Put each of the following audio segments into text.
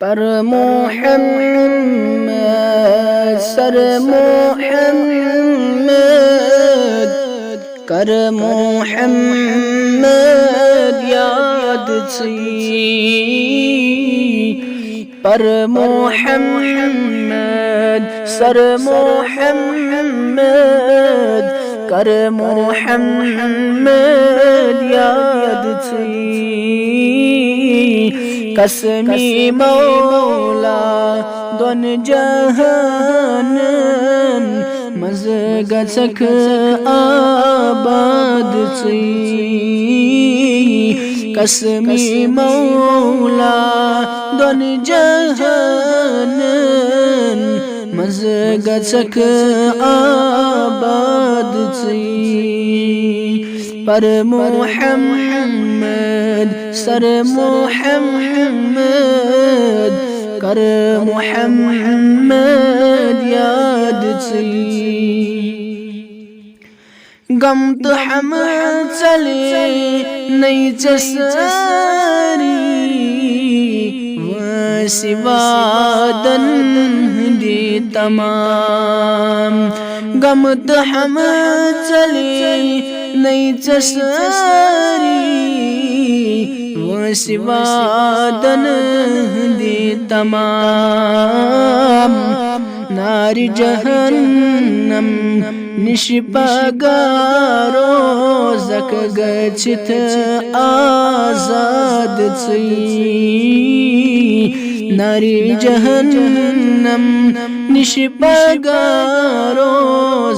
پر محمد سر محمد کر محمد یاد چھی پر محمد سر محمد کر محمد یاد چھی قسمی مولا دون جہانن مز گژھکھ آباد چھی قسمی مولا دون جہانن مز گژھکھ آباد چھی پر محمد سر محمد کر محمد یاد چھی غم تو ہم چلے نہیں چساری وسوادن دی تمام غم تو ہم چلے نہیں چساری وسوادن دی تمام نار جہنم نش پگارو زک گچھت آزاد چھی نار جہنم نش پگارو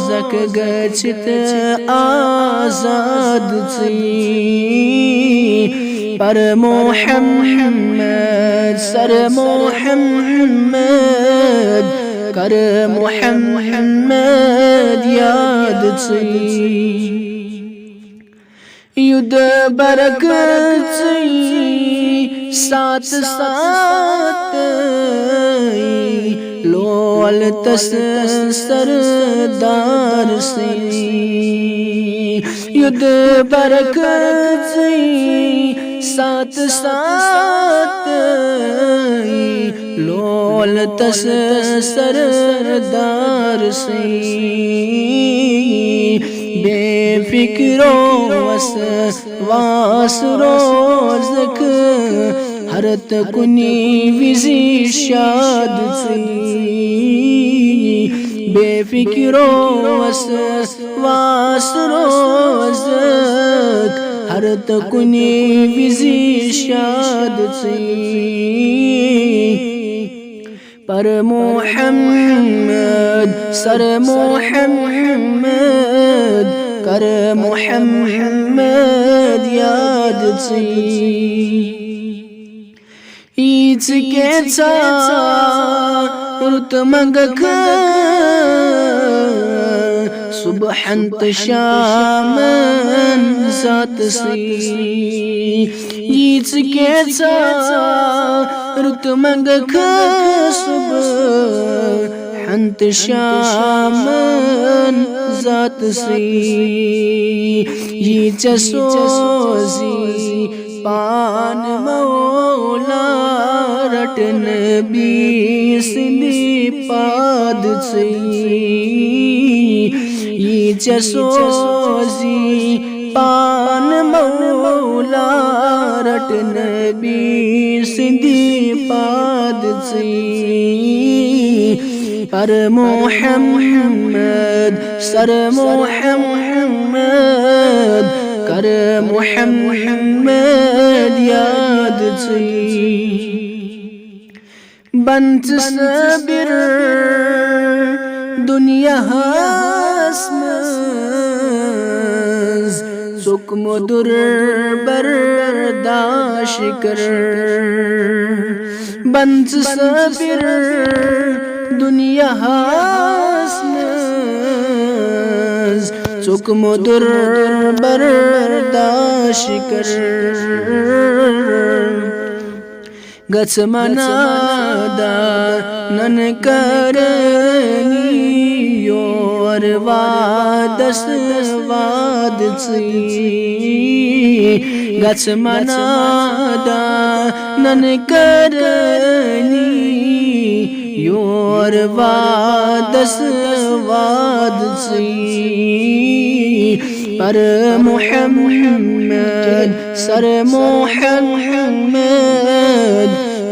زک گچھت آزاد چھی پر محمد سر محمد کر محمد یاد چھی ید برکت چھی ساتھ ساتھ لول تس سردار سی ید برکت چھی ساتھ ساتھ لول تس سردار سی بے فکرو وسواس روزک ہر تکنی وزی شاد چھی بے فکرو وسواس روزک ہر تکنی وزی شاد چھی پر محمد سر محمد کر محمد یاد چھی ایچ کے رت مگکھ صبحنت شامن ذات سی ایچ کے رت مگکھ صبحنت شامن ذات سی ایچ سوزی پان مولا رٹ نبی سندی پاد چھی ایچ سوزی پان مولا رٹ نبی سندی پاد چھی پر محمد سر محمد کر محمد یاد چھی بنت صبر دنیا ہسمز سکم در برداشت کر بنت صبر دنیا ہسمز سکم در برداشت کر گچھ منادا نن کرنی یور وادس واد چھی گچھ منادا نن کرنی یور وادس واد سی پر محمد سر محمد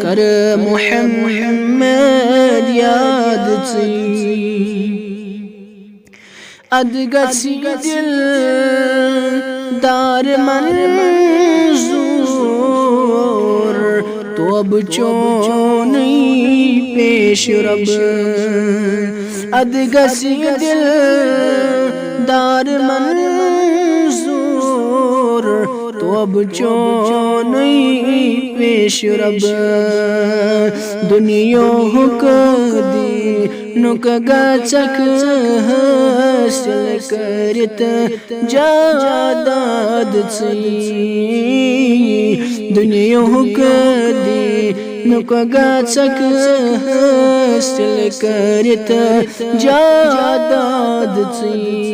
کر محمد یاد سی ادگسی دل دار منظور تو اب چونی پیش رب ادگسی دل دار منظور تو اب چونی پیش رب دنیا حکم دی نکگا چک حاصل کرت جاداد سی دنیا حکم دی نکگا چک حاصل کرت جاداد سی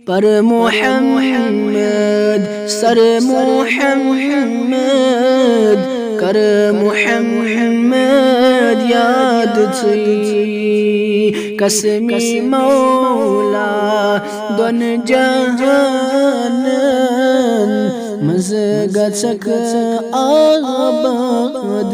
پر محمد سر محمد کر محمد یاد سی قسمی مولا دون جہان مزگا چک آباد